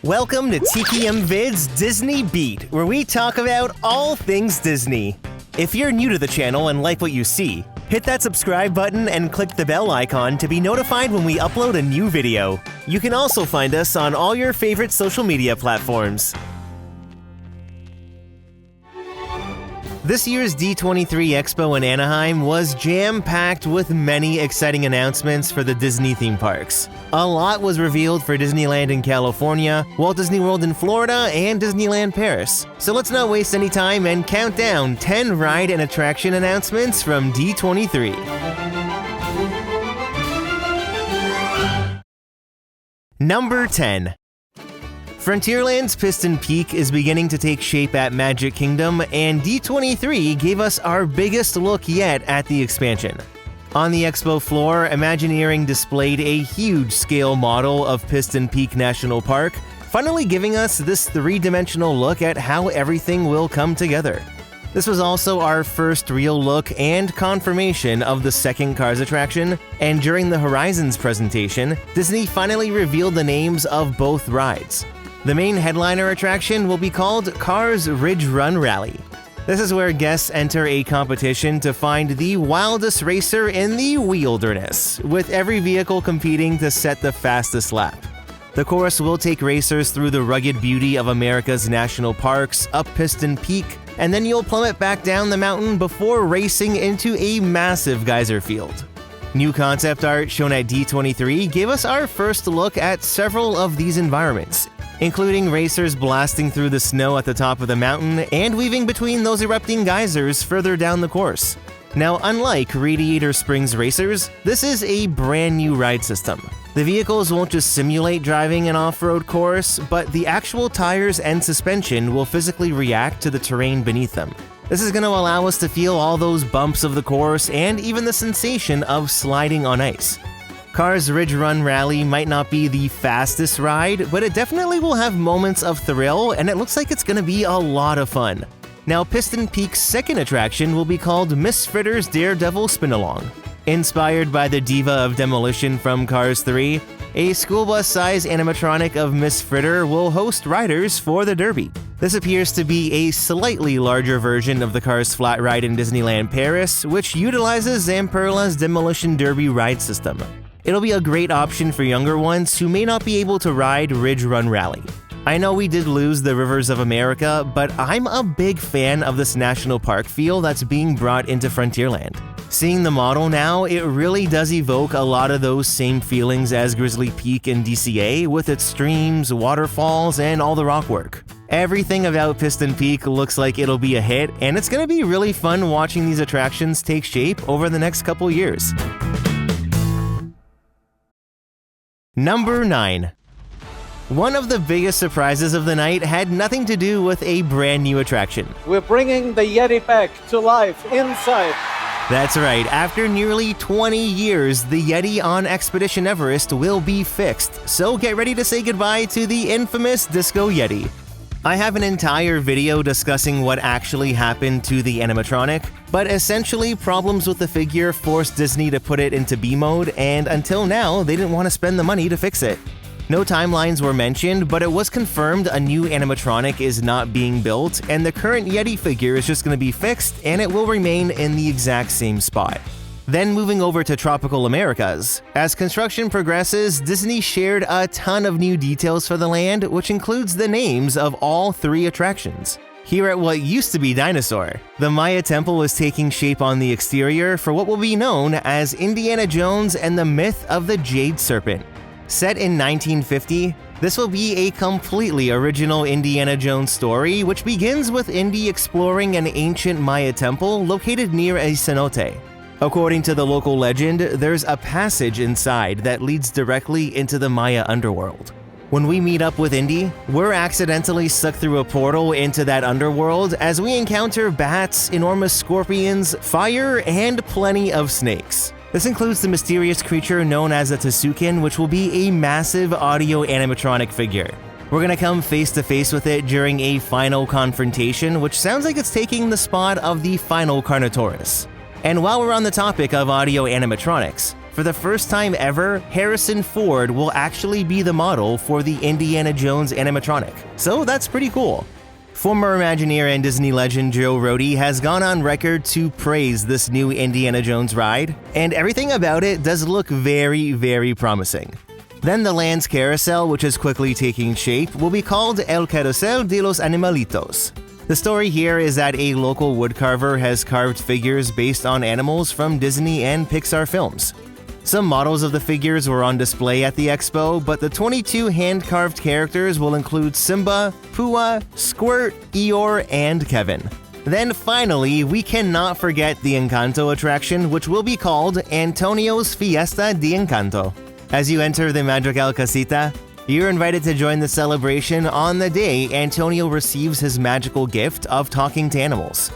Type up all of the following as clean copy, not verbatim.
Welcome to TPM Vid's Disney Beat, where we talk about all things Disney. If you're new to the channel and like what you see, hit that subscribe button and click the bell icon to be notified when we upload a new video. You can also find us on all your favorite social media platforms. This year's D23 Expo in Anaheim was jam-packed with many exciting announcements for the Disney theme parks. A lot was revealed for Disneyland in California, Walt Disney World in Florida, and Disneyland Paris. So let's not waste any time and count down 10 ride and attraction announcements from D23. Number 10. Frontierland's Piston Peak is beginning to take shape at Magic Kingdom, and D23 gave us our biggest look yet at the expansion. On the expo floor, Imagineering displayed a huge-scale model of Piston Peak National Park, finally giving us this three-dimensional look at how everything will come together. This was also our first real look and confirmation of the second Cars attraction, and during the Horizons presentation, Disney finally revealed the names of both rides. The main headliner attraction will be called Cars Ridge Run Rally. This is where guests enter a competition to find the wildest racer in the wilderness, with every vehicle competing to set the fastest lap. The course will take racers through the rugged beauty of America's national parks, up Piston Peak, and then you'll plummet back down the mountain before racing into a massive geyser field. New concept art shown at D23 gave us our first look at several of these environments, including racers blasting through the snow at the top of the mountain and weaving between those erupting geysers further down the course. Now, unlike Radiator Springs racers, this is a brand new ride system. The vehicles won't just simulate driving an off-road course, but the actual tires and suspension will physically react to the terrain beneath them. This is going to allow us to feel all those bumps of the course and even the sensation of sliding on ice. Cars Ridge Run Rally might not be the fastest ride, but it definitely will have moments of thrill, and it looks like it's going to be a lot of fun. Now, Piston Peak's second attraction will be called Misfritter's Daredevil Spin-Along. Inspired by the Diva of Demolition from Cars 3, a school bus-sized animatronic of Miss Fritter will host riders for the Derby. This appears to be a slightly larger version of the Cars Flat Ride in Disneyland Paris, which utilizes Zamperla's Demolition Derby ride system. It'll be a great option for younger ones who may not be able to ride Ridge Run Rally. I know we did lose the Rivers of America, but I'm a big fan of this national park feel that's being brought into Frontierland. Seeing the model now, it really does evoke a lot of those same feelings as Grizzly Peak in DCA, with its streams, waterfalls, and all the rock work. Everything about Piston Peak looks like it'll be a hit, and it's going to be really fun watching these attractions take shape over the next couple years. Number 9. One of the biggest surprises of the night had nothing to do with a brand new attraction. We're bringing the Yeti back to life inside. That's right, after nearly 20 years, the Yeti on Expedition Everest will be fixed, so get ready to say goodbye to the infamous Disco Yeti. I have an entire video discussing what actually happened to the animatronic, but essentially problems with the figure forced Disney to put it into B mode, and until now, they didn't want to spend the money to fix it. No timelines were mentioned, but it was confirmed a new animatronic is not being built, and the current Yeti figure is just going to be fixed, and it will remain in the exact same spot. Then moving over to Tropical Americas. As construction progresses, Disney shared a ton of new details for the land, which includes the names of all 3 attractions. Here at what used to be Dinosaur, the Maya Temple is taking shape on the exterior for what will be known as Indiana Jones and the Myth of the Jade Serpent. Set in 1950, this will be a completely original Indiana Jones story, which begins with Indy exploring an ancient Maya temple located near a cenote. According to the local legend, there's a passage inside that leads directly into the Maya underworld. When we meet up with Indy, we're accidentally sucked through a portal into that underworld as we encounter bats, enormous scorpions, fire, and plenty of snakes. This includes the mysterious creature known as a Tsukin, which will be a massive audio animatronic figure. We're gonna come face to face with it during a final confrontation, which sounds like it's taking the spot of the final Carnotaurus. And while we're on the topic of audio animatronics, For the first time ever, Harrison Ford will actually be the model for the Indiana Jones animatronic. So that's pretty cool. Former Imagineer and Disney legend Joe Rohde has gone on record to praise this new Indiana Jones ride, and everything about it does look very, very promising. Then the land's carousel, which is quickly taking shape, will be called El Carousel de los Animalitos. The story here is that a local woodcarver has carved figures based on animals from Disney and Pixar films. Some models of the figures were on display at the expo, but the 22 hand-carved characters will include Simba, Pua, Squirt, Eeyore, and Kevin. Then finally, we cannot forget the Encanto attraction, which will be called Antonio's Fiesta de Encanto. As you enter the Madrigal Casita, you're invited to join the celebration on the day Antonio receives his magical gift of talking to animals.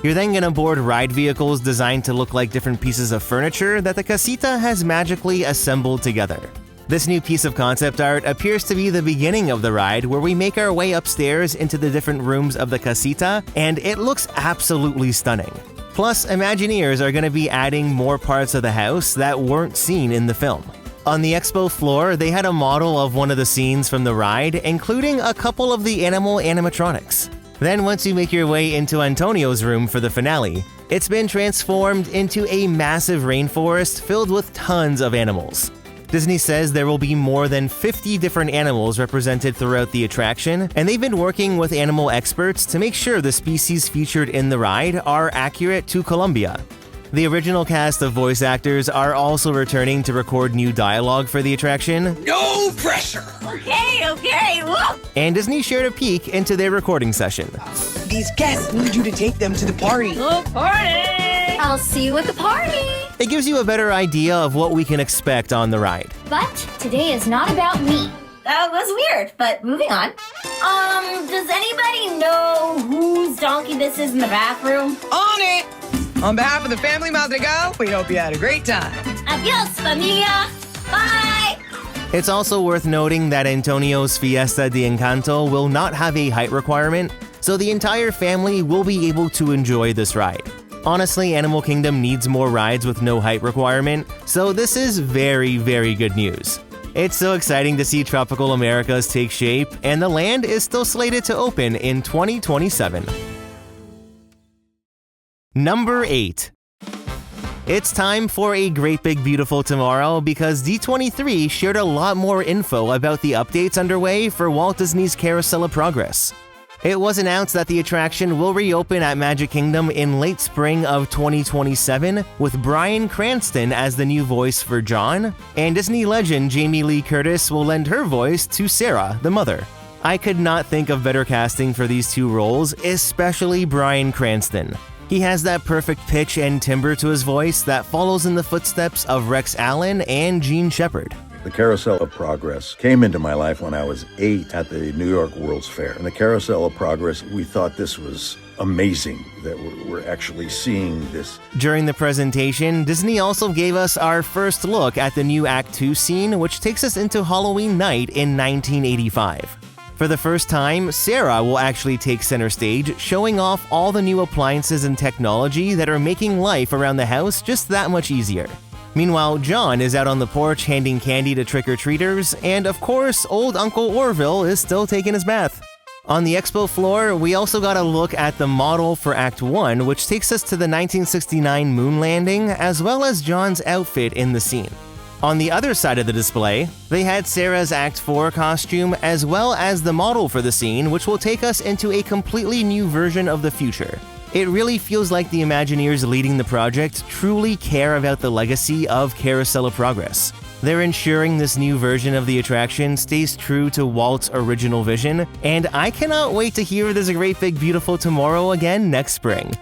You're then going to board ride vehicles designed to look like different pieces of furniture that the casita has magically assembled together. This new piece of concept art appears to be the beginning of the ride, where we make our way upstairs into the different rooms of the casita, and it looks absolutely stunning. Plus, Imagineers are going to be adding more parts of the house that weren't seen in the film. On the expo floor, they had a model of one of the scenes from the ride, including a couple of the animal animatronics. Then once you make your way into Antonio's room for the finale, it's been transformed into a massive rainforest filled with tons of animals. Disney says there will be more than 50 different animals represented throughout the attraction, and they've been working with animal experts to make sure the species featured in the ride are accurate to Colombia. The original cast of voice actors are also returning to record new dialogue for the attraction. No pressure! Okay, whoa! And Disney shared a peek into their recording session. These guests need you to take them to the party. The party! I'll see you at the party! It gives you a better idea of what we can expect on the ride. But today is not about me. That was weird, but moving on. Does anybody know whose donkey this is in the bathroom? On it! On behalf of the family Madrigal, we hope you had a great time. Adios, familia! Bye! It's also worth noting that Antonio's Fiesta de Encanto will not have a height requirement, so the entire family will be able to enjoy this ride. Honestly, Animal Kingdom needs more rides with no height requirement, so this is very, very good news. It's so exciting to see Tropical Americas take shape, and the land is still slated to open in 2027. Number 8. It's time for a Great Big Beautiful Tomorrow because D23 shared a lot more info about the updates underway for Walt Disney's Carousel of Progress. It was announced that the attraction will reopen at Magic Kingdom in late spring of 2027 with Bryan Cranston as the new voice for John, and Disney legend Jamie Lee Curtis will lend her voice to Sarah, the mother. I could not think of better casting for these two roles, especially Bryan Cranston. He has that perfect pitch and timbre to his voice that follows in the footsteps of Rex Allen and Gene Shepard. The Carousel of Progress came into my life when I was 8 at the New York World's Fair. And the Carousel of Progress, we thought this was amazing that we're actually seeing this. During the presentation, Disney also gave us our first look at the new Act 2 scene, which takes us into Halloween night in 1985. For the first time, Sarah will actually take center stage, showing off all the new appliances and technology that are making life around the house just that much easier. Meanwhile, John is out on the porch handing candy to trick-or-treaters, and of course, old Uncle Orville is still taking his bath. On the expo floor, we also got a look at the model for Act 1, which takes us to the 1969 moon landing, as well as John's outfit in the scene. On the other side of the display, they had Sarah's Act 4 costume as well as the model for the scene, which will take us into a completely new version of the future. It really feels like the Imagineers leading the project truly care about the legacy of Carousel of Progress. They're ensuring this new version of the attraction stays true to Walt's original vision, and I cannot wait to hear There's a Great Big Beautiful Tomorrow again next spring.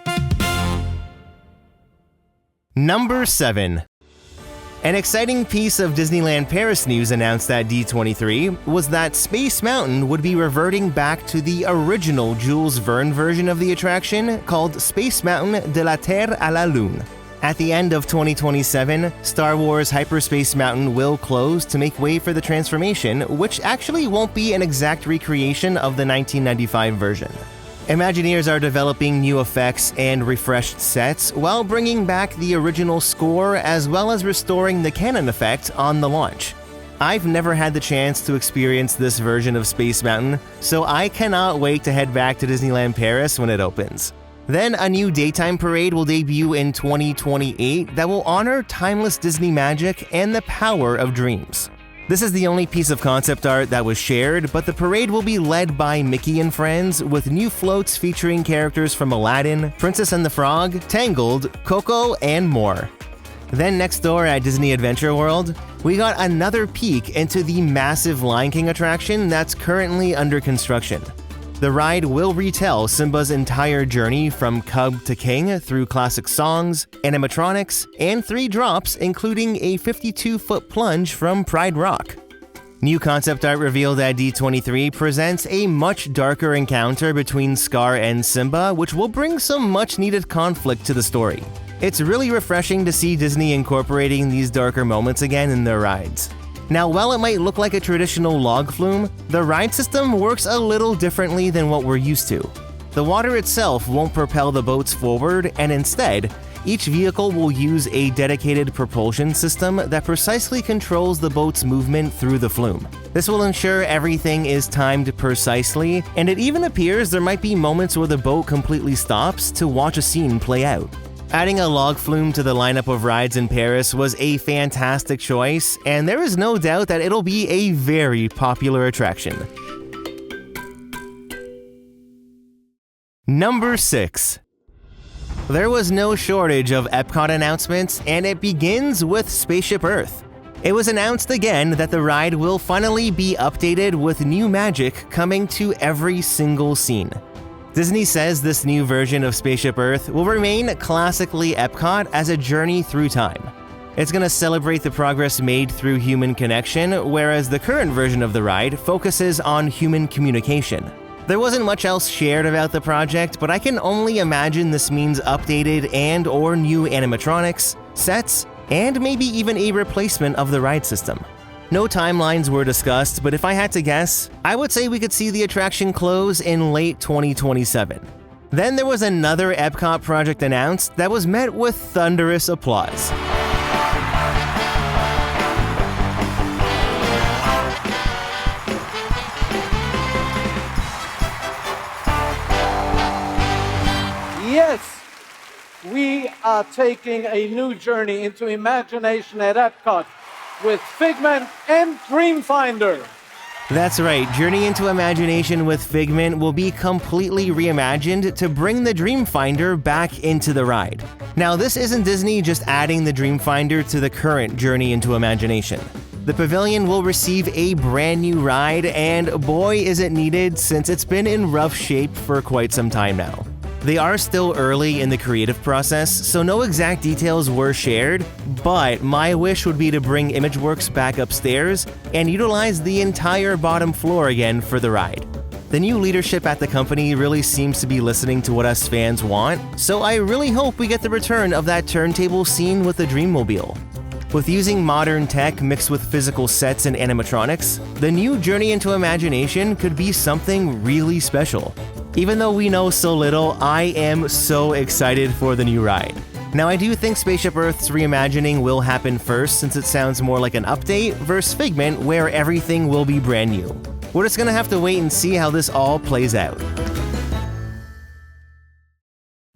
Number 7. An exciting piece of Disneyland Paris news announced at D23 was that Space Mountain would be reverting back to the original Jules Verne version of the attraction called Space Mountain de la Terre à la Lune. At the end of 2027, Star Wars Hyperspace Mountain will close to make way for the transformation, which actually won't be an exact recreation of the 1995 version. Imagineers are developing new effects and refreshed sets while bringing back the original score as well as restoring the canon effect on the launch. I've never had the chance to experience this version of Space Mountain, so I cannot wait to head back to Disneyland Paris when it opens. Then a new daytime parade will debut in 2028 that will honor timeless Disney magic and the power of dreams. This is the only piece of concept art that was shared, but the parade will be led by Mickey and Friends with new floats featuring characters from Aladdin, Princess and the Frog, Tangled, Coco, and more. Then next door at Disney Adventure World, we got another peek into the massive Lion King attraction that's currently under construction. The ride will retell Simba's entire journey from cub to king through classic songs, animatronics, and 3 drops including a 52-foot plunge from Pride Rock. New concept art revealed at D23 presents a much darker encounter between Scar and Simba, which will bring some much-needed conflict to the story. It's really refreshing to see Disney incorporating these darker moments again in their rides. Now, while it might look like a traditional log flume, the ride system works a little differently than what we're used to. The water itself won't propel the boats forward, and instead, each vehicle will use a dedicated propulsion system that precisely controls the boat's movement through the flume. This will ensure everything is timed precisely, and it even appears there might be moments where the boat completely stops to watch a scene play out. Adding a log flume to the lineup of rides in Paris was a fantastic choice, and there is no doubt that it'll be a very popular attraction. Number 6. There was no shortage of Epcot announcements, and it begins with Spaceship Earth. It was announced again that the ride will finally be updated with new magic coming to every single scene. Disney says this new version of Spaceship Earth will remain classically Epcot as a journey through time. It's going to celebrate the progress made through human connection, whereas the current version of the ride focuses on human communication. There wasn't much else shared about the project, but I can only imagine this means updated and/or new animatronics, sets, and maybe even a replacement of the ride system. No timelines were discussed, but if I had to guess, I would say we could see the attraction close in late 2027. Then there was another Epcot project announced that was met with thunderous applause. Yes, we are taking a new journey into imagination at Epcot with Figment and Dreamfinder. That's right, Journey into Imagination with Figment will be completely reimagined to bring the Dreamfinder back into the ride. Now, this isn't Disney just adding the Dreamfinder to the current Journey into Imagination. The pavilion will receive a brand new ride, and boy is it needed since it's been in rough shape for quite some time now. They are still early in the creative process, so no exact details were shared, but my wish would be to bring ImageWorks back upstairs and utilize the entire bottom floor again for the ride. The new leadership at the company really seems to be listening to what us fans want, so I really hope we get the return of that turntable scene with the Dreammobile. With using modern tech mixed with physical sets and animatronics, the new Journey into Imagination could be something really special. Even though we know so little, I am so excited for the new ride. Now, I do think Spaceship Earth's reimagining will happen first since it sounds more like an update versus Figment where everything will be brand new. We're just gonna have to wait and see how this all plays out.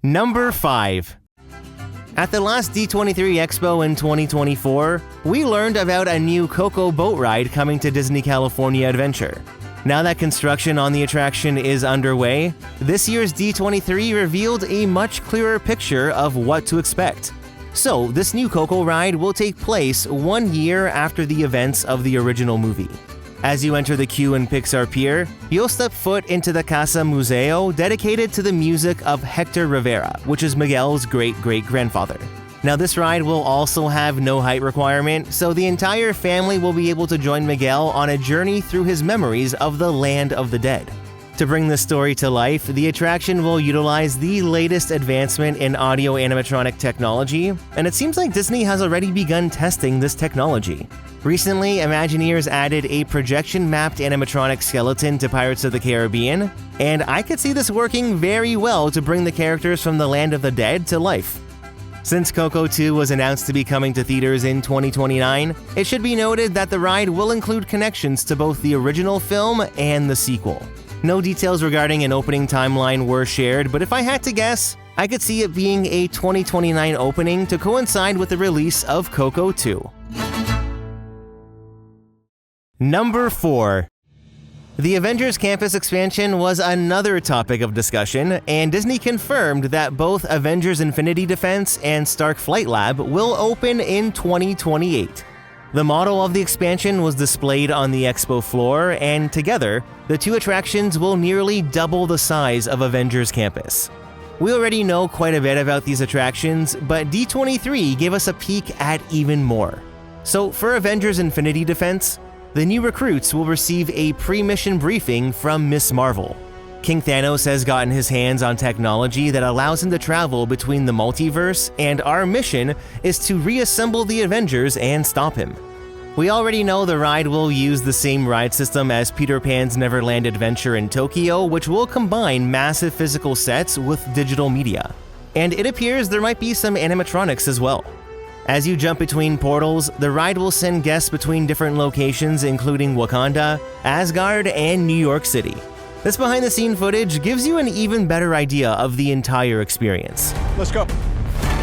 Number 5. At the last D23 Expo in 2024, we learned about a new Coco boat ride coming to Disney California Adventure. Now that construction on the attraction is underway, this year's D23 revealed a much clearer picture of what to expect. So, this new Coco ride will take place 1 year after the events of the original movie. As you enter the queue in Pixar Pier, you'll step foot into the Casa Museo dedicated to the music of Hector Rivera, which is Miguel's great-great-grandfather. Now, this ride will also have no height requirement, so the entire family will be able to join Miguel on a journey through his memories of the land of the dead. To bring this story to life, the attraction will utilize the latest advancement in audio animatronic technology, and it seems like Disney has already begun testing this technology. Recently, Imagineers added a projection-mapped animatronic skeleton to Pirates of the Caribbean, and I could see this working very well to bring the characters from the Land of the Dead to life. Since Coco 2 was announced to be coming to theaters in 2029, it should be noted that the ride will include connections to both the original film and the sequel. No details regarding an opening timeline were shared, but if I had to guess, I could see it being a 2029 opening to coincide with the release of Coco 2. Number 4. The Avengers Campus expansion was another topic of discussion, and Disney confirmed that both Avengers Infinity Defense and Stark Flight Lab will open in 2028. The model of the expansion was displayed on the expo floor, and together, the two attractions will nearly double the size of Avengers Campus. We already know quite a bit about these attractions, but D23 gave us a peek at even more. So for Avengers Infinity Defense, the new recruits will receive a pre-mission briefing from Ms. Marvel. King Thanos has gotten his hands on technology that allows him to travel between the multiverse, and our mission is to reassemble the Avengers and stop him. We already know the ride will use the same ride system as Peter Pan's Neverland Adventure in Tokyo, which will combine massive physical sets with digital media. And it appears there might be some animatronics as well. As you jump between portals, the ride will send guests between different locations including Wakanda, Asgard, and New York City. This behind-the-scenes footage gives you an even better idea of the entire experience. Let's go.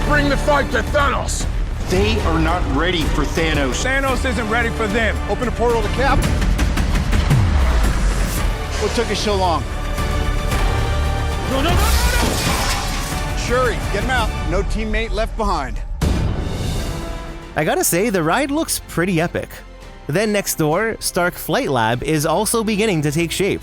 Bring the fight to Thanos! They are not ready for Thanos. Thanos isn't ready for them. Open a portal to Cap. What took us so long? No! Shuri, get him out. No teammate left behind. I gotta say, the ride looks pretty epic. Then next door, Stark Flight Lab is also beginning to take shape.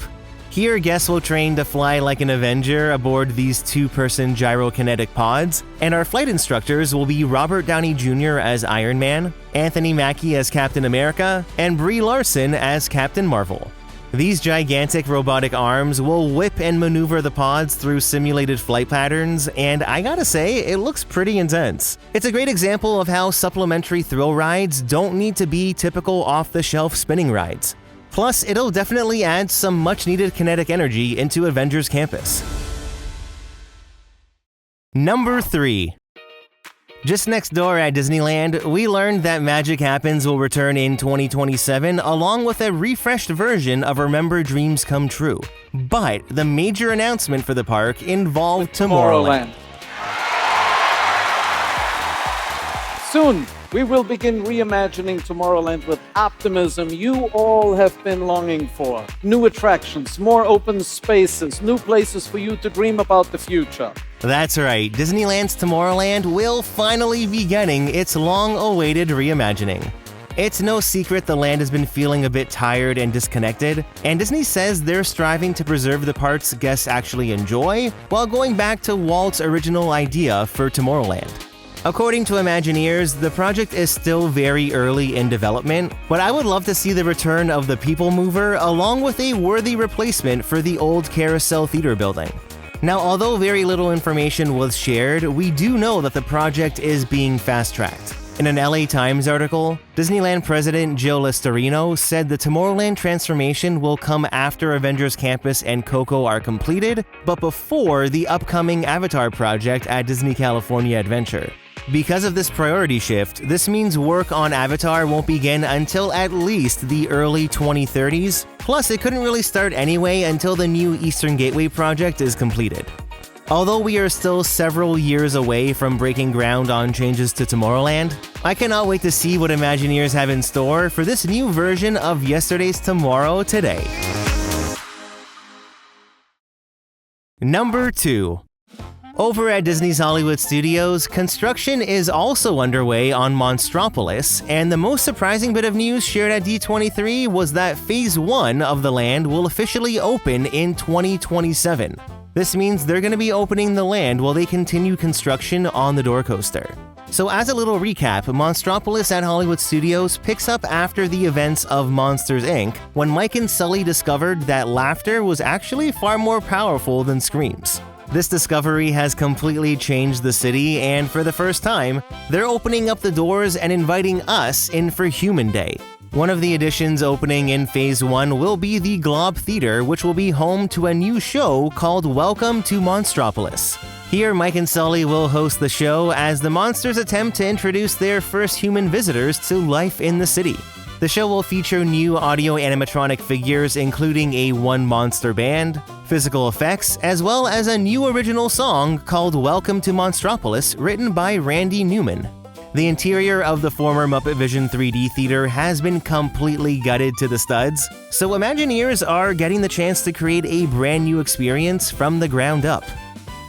Here, guests will train to fly like an Avenger aboard these two-person gyrokinetic pods, and our flight instructors will be Robert Downey Jr. as Iron Man, Anthony Mackie as Captain America, and Brie Larson as Captain Marvel. These gigantic robotic arms will whip and maneuver the pods through simulated flight patterns, and I gotta say, it looks pretty intense. It's a great example of how supplementary thrill rides don't need to be typical off-the-shelf spinning rides. Plus, it'll definitely add some much-needed kinetic energy into Avengers Campus. Number 3. Just next door at Disneyland, we learned that Magic Happens will return in 2027 along with a refreshed version of Remember Dreams Come True. But the major announcement for the park involved Tomorrowland. Soon, we will begin reimagining Tomorrowland with optimism you all have been longing for. New attractions, more open spaces, new places for you to dream about the future. That's right, Disneyland's Tomorrowland will finally be getting its long-awaited reimagining. It's no secret the land has been feeling a bit tired and disconnected, and Disney says they're striving to preserve the parts guests actually enjoy while going back to Walt's original idea for Tomorrowland. According to Imagineers, the project is still very early in development, but I would love to see the return of the People Mover along with a worthy replacement for the old Carousel Theater building. Now, although very little information was shared, we do know that the project is being fast-tracked. In an LA Times article, Disneyland President Jill Listorino said the Tomorrowland transformation will come after Avengers Campus and Coco are completed, but before the upcoming Avatar project at Disney California Adventure. Because of this priority shift, this means work on Avatar won't begin until at least the early 2030s, plus it couldn't really start anyway until the new Eastern Gateway project is completed. Although we are still several years away from breaking ground on changes to Tomorrowland, I cannot wait to see what Imagineers have in store for this new version of Yesterday's Tomorrow today. Number 2. Over at Disney's Hollywood Studios, construction is also underway on Monstropolis, and the most surprising bit of news shared at D23 was that Phase 1 of the land will officially open in 2027. This means they're going to be opening the land while they continue construction on the Door Coaster. So as a little recap, Monstropolis at Hollywood Studios picks up after the events of Monsters, Inc., when Mike and Sully discovered that laughter was actually far more powerful than screams. This discovery has completely changed the city, and for the first time, they're opening up the doors and inviting us in for Human Day. One of the additions opening in Phase 1 will be the Glob Theater, which will be home to a new show called Welcome to Monstropolis. Here, Mike and Sully will host the show as the monsters attempt to introduce their first human visitors to life in the city. The show will feature new audio animatronic figures, including a one-monster band, physical effects, as well as a new original song called Welcome to Monstropolis, written by Randy Newman. The interior of the former Muppet Vision 3D theater has been completely gutted to the studs, so Imagineers are getting the chance to create a brand new experience from the ground up.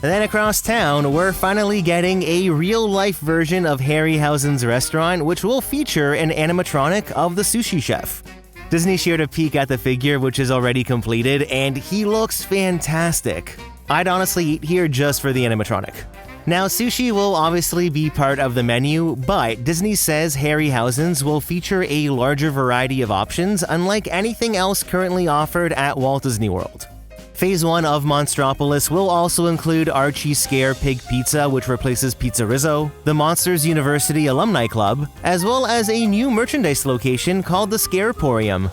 And then across town, we're finally getting a real-life version of Harryhausen's restaurant, which will feature an animatronic of the sushi chef. Disney shared a peek at the figure, which is already completed, and he looks fantastic. I'd honestly eat here just for the animatronic. Now, sushi will obviously be part of the menu, but Disney says Harryhausen's will feature a larger variety of options, unlike anything else currently offered at Walt Disney World. Phase 1 of Monstropolis will also include Archie's Scare Pig Pizza, which replaces Pizza Rizzo, the Monsters University Alumni Club, as well as a new merchandise location called the Scareporium.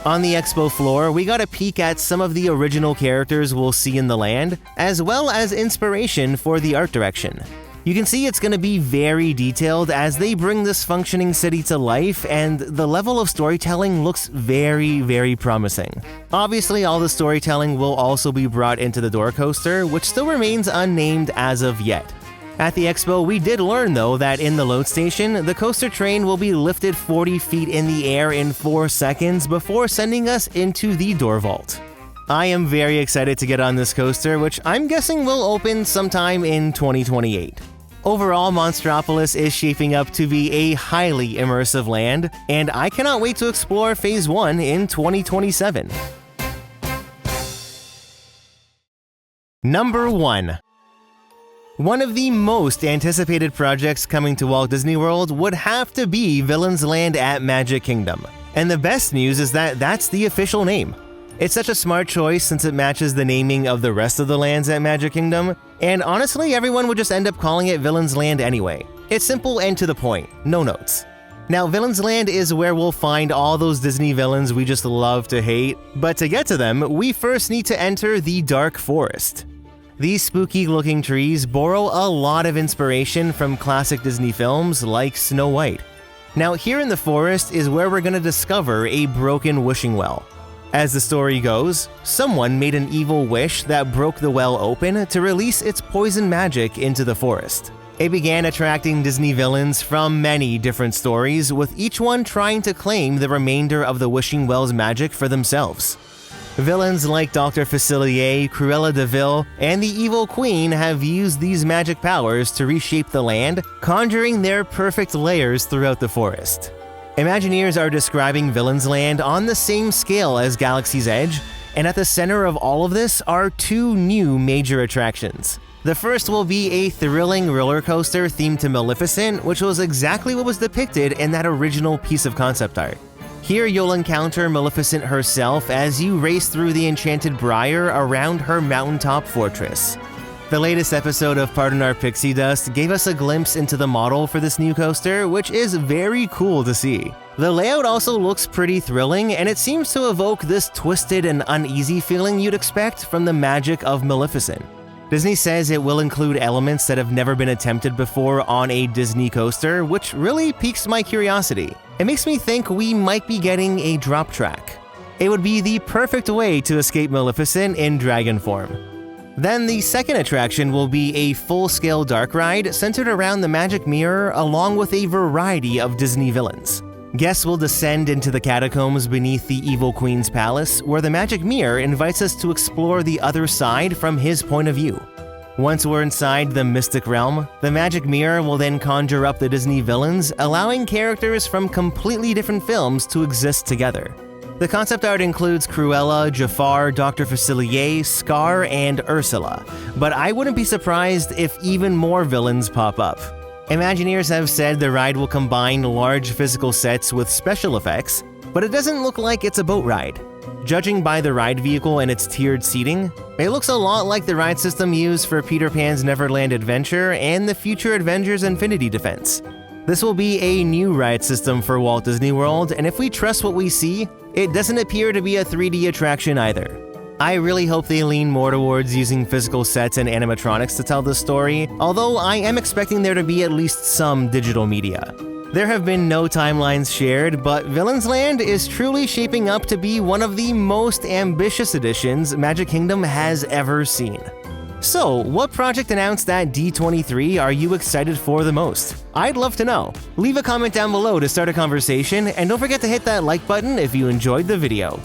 On the expo floor, we got a peek at some of the original characters we'll see in the land, as well as inspiration for the art direction. You can see it's going to be very detailed as they bring this functioning city to life, and the level of storytelling looks very, very promising. Obviously, all the storytelling will also be brought into the door coaster, which still remains unnamed as of yet. At the expo, we did learn, though, that in the load station, the coaster train will be lifted 40 feet in the air in 4 seconds before sending us into the door vault. I am very excited to get on this coaster, which I'm guessing will open sometime in 2028. Overall, Monstropolis is shaping up to be a highly immersive land, and I cannot wait to explore Phase 1 in 2027. Number 1. One of the most anticipated projects coming to Walt Disney World would have to be Villains Land at Magic Kingdom. And the best news is that that's the official name. It's such a smart choice since it matches the naming of the rest of the lands at Magic Kingdom, and honestly, everyone would just end up calling it Villains Land anyway. It's simple and to the point, no notes. Now, Villains Land is where we'll find all those Disney villains we just love to hate, but to get to them, we first need to enter the Dark Forest. These spooky-looking trees borrow a lot of inspiration from classic Disney films like Snow White. Now, here in the forest is where we're going to discover a broken wishing well. As the story goes, someone made an evil wish that broke the well open to release its poison magic into the forest. It began attracting Disney villains from many different stories, with each one trying to claim the remainder of the wishing well's magic for themselves. Villains like Dr. Facilier, Cruella de Vil, and the Evil Queen have used these magic powers to reshape the land, conjuring their perfect lairs throughout the forest. Imagineers are describing Villains Land on the same scale as Galaxy's Edge, and at the center of all of this are 2 new major attractions. The first will be a thrilling roller coaster themed to Maleficent, which was exactly what was depicted in that original piece of concept art. Here you'll encounter Maleficent herself as you race through the Enchanted Briar around her mountaintop fortress. The latest episode of Pardon Our Pixie Dust gave us a glimpse into the model for this new coaster, which is very cool to see. The layout also looks pretty thrilling, and it seems to evoke this twisted and uneasy feeling you'd expect from the magic of Maleficent. Disney says it will include elements that have never been attempted before on a Disney coaster, which really piques my curiosity. It makes me think we might be getting a drop track. It would be the perfect way to escape Maleficent in dragon form. Then the second attraction will be a full-scale dark ride centered around the Magic Mirror along with a variety of Disney villains. Guests will descend into the catacombs beneath the Evil Queen's palace, where the Magic Mirror invites us to explore the other side from his point of view. Once we're inside the Mystic Realm, the Magic Mirror will then conjure up the Disney villains, allowing characters from completely different films to exist together. The concept art includes Cruella, Jafar, Dr. Facilier, Scar, and Ursula, but I wouldn't be surprised if even more villains pop up. Imagineers have said the ride will combine large physical sets with special effects, but it doesn't look like it's a boat ride. Judging by the ride vehicle and its tiered seating, it looks a lot like the ride system used for Peter Pan's Neverland Adventure and the future Avengers Infinity Defense. This will be a new ride system for Walt Disney World, and if we trust what we see, it doesn't appear to be a 3D attraction either. I really hope they lean more towards using physical sets and animatronics to tell the story, although I am expecting there to be at least some digital media. There have been no timelines shared, but Villains Land is truly shaping up to be one of the most ambitious additions Magic Kingdom has ever seen. So, what project announced at D23 are you excited for the most? I'd love to know. Leave a comment down below to start a conversation, and don't forget to hit that like button if you enjoyed the video.